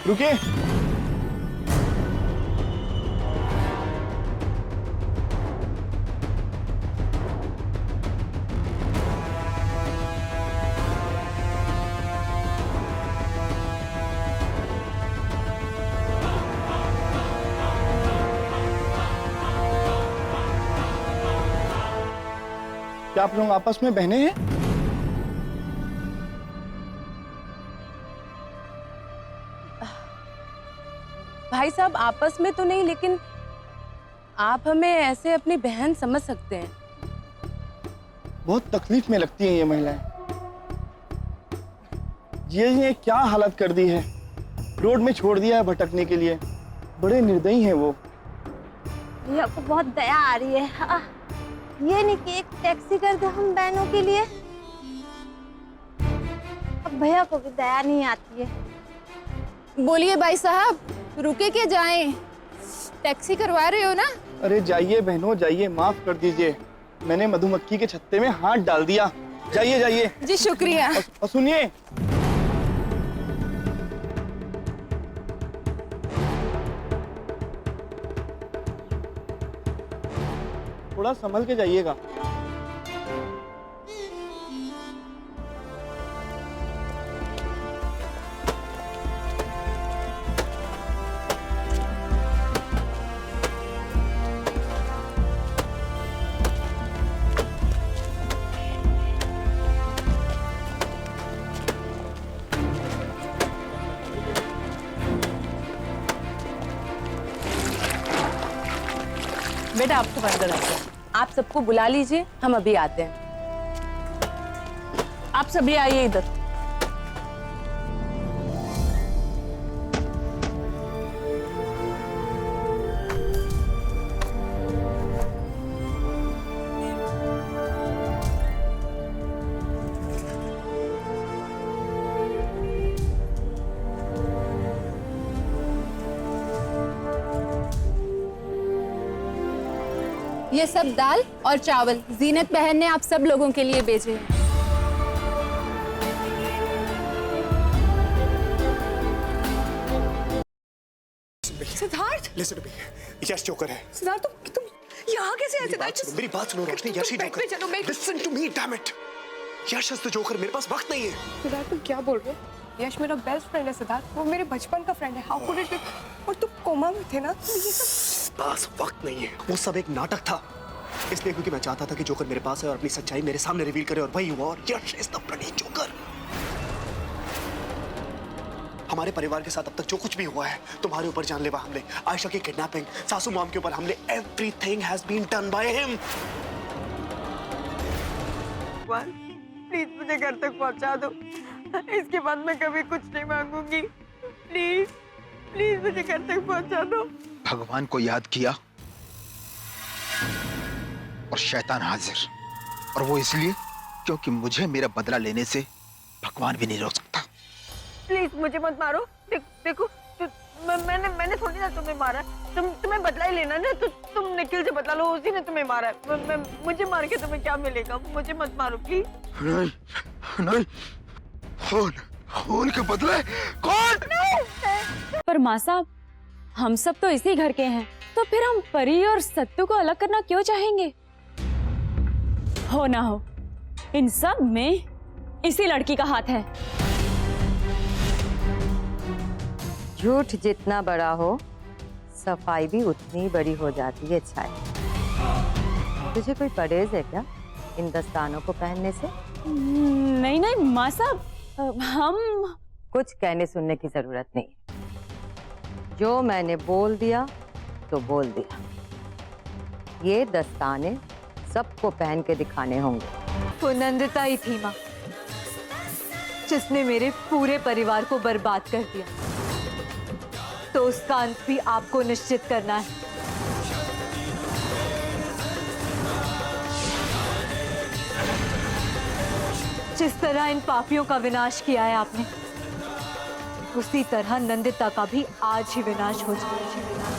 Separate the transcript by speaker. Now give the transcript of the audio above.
Speaker 1: रुकिए। क्या आप लोग आपस में बहने हैं?
Speaker 2: भाई साहब आपस में तो नहीं, लेकिन आप हमें ऐसे अपनी बहन समझ सकते हैं।
Speaker 1: बहुत तकलीफ में लगती हैं ये महिलाएं। ये क्या हालत कर दी है, रोड में छोड़ दिया है भटकने के लिए। बड़े निर्दयी हैं वो।
Speaker 3: भैया को बहुत दया आ रही है। ये नहीं कि एक टैक्सी कर दो हम बहनों के लिए। अब भैया को भी दया नहीं आती है।
Speaker 4: बोलिए भाई साहब, रुके के जाएं? टैक्सी करवा रहे हो ना?
Speaker 1: अरे जाइए बहनों जाइए, माफ कर दीजिए, मैंने मधुमक्खी के छत्ते में हाथ डाल दिया। जाइए जाइए।
Speaker 4: जी शुक्रिया।
Speaker 1: और सुनिए, थोड़ा संभल के जाइएगा।
Speaker 2: बेटा आपको अंदर आते हैं। आप सबको बुला लीजिए, हम अभी आते हैं। आप सभी आइए इधर।
Speaker 4: ये सब दाल और चावल जीनत बहन ने आप सब लोगों के लिए भेजे हैं।
Speaker 5: Siddharth, listen to me. Yash joker है।
Speaker 6: सिद्धार्थ, तुम यहाँ कैसे आए? सिद्धार्थ,
Speaker 5: मेरी बात सुनो रोशनी, यश ही जोकर।
Speaker 6: चलो,
Speaker 5: listen to me, damn it. Yash is the joker. मेरे पास वक्त नहीं है।
Speaker 6: सिद्धार्थ, तुम क्या बोल रहे हो? यश मेरा बेस्ट फ्रेंड है सिद्धार्थ, वो मेरे बचपन का फ्रेंड है। How could it be? और तुम कोमा में थे ना, तो ये सब
Speaker 5: पास वक्त नहीं है। वो सब एक नाटक था, इसलिए क्योंकि मैं चाहता था कि जोकर मेरे पास है और अपनी सच्चाई मेरे सामने रिवील करे, और वही हुआ। और यश इज द ब्लडी जोकर। हमारे परिवार के साथ अब तक जो कुछ भी हुआ है, तुम्हारे ऊपर जानलेवा हमले, आयशा की किडनैपिंग, सासू मॉम के ऊपर हमले, everything has been done by him.
Speaker 6: Please मुझे घर तक पहुंचा दो। इसके बाद मैं कभी कुछ नहीं मांगूंगी। प्लीज प्लीज मुझे घर तक पहुंचा दो।
Speaker 7: भगवान को याद किया और शैतान हाजिर, और वो इसलिए क्योंकि मुझे मेरा बदला लेने से भगवान भी नहीं रोक सकता।
Speaker 6: प्लीज मुझे मत मारो। देखो मैंने थोड़ी ना तुम्हें मारा। तुम्हें बदला ही लेना ना, तो तुम निखिल से बदला लो, उसी ने तुम्हें मारा है। मुझे मार के तुम्हें क्या मिलेगा? मुझे मत मारो प्लीज।
Speaker 7: नहीं नहीं, खून के बदले कौन?
Speaker 8: पर माँ साहब, हम सब तो इसी घर के हैं, तो फिर हम परी और सत्तू को अलग करना क्यों चाहेंगे? हो ना हो, इन सब में इसी लड़की का हाथ है।
Speaker 3: झूठ जितना बड़ा हो, सफाई भी उतनी बड़ी हो जाती है। छाया, तुझे कोई परहेज है क्या इन दस्तानों को पहनने से?
Speaker 8: नहीं नहीं माँ साहब, हम
Speaker 3: कुछ कहने सुनने की जरूरत नहीं। जो मैंने बोल दिया तो बोल दिया। ये दस्ताने सबको पहन के दिखाने होंगे।
Speaker 8: वो नंदिता ही थी माँ, जिसने मेरे पूरे परिवार को बर्बाद कर दिया, तो उसका अंत भी आपको निश्चित करना है। जिस तरह इन पापियों का विनाश किया है आपने, उसी तरह नंदिता का भी आज ही विनाश हो जाए।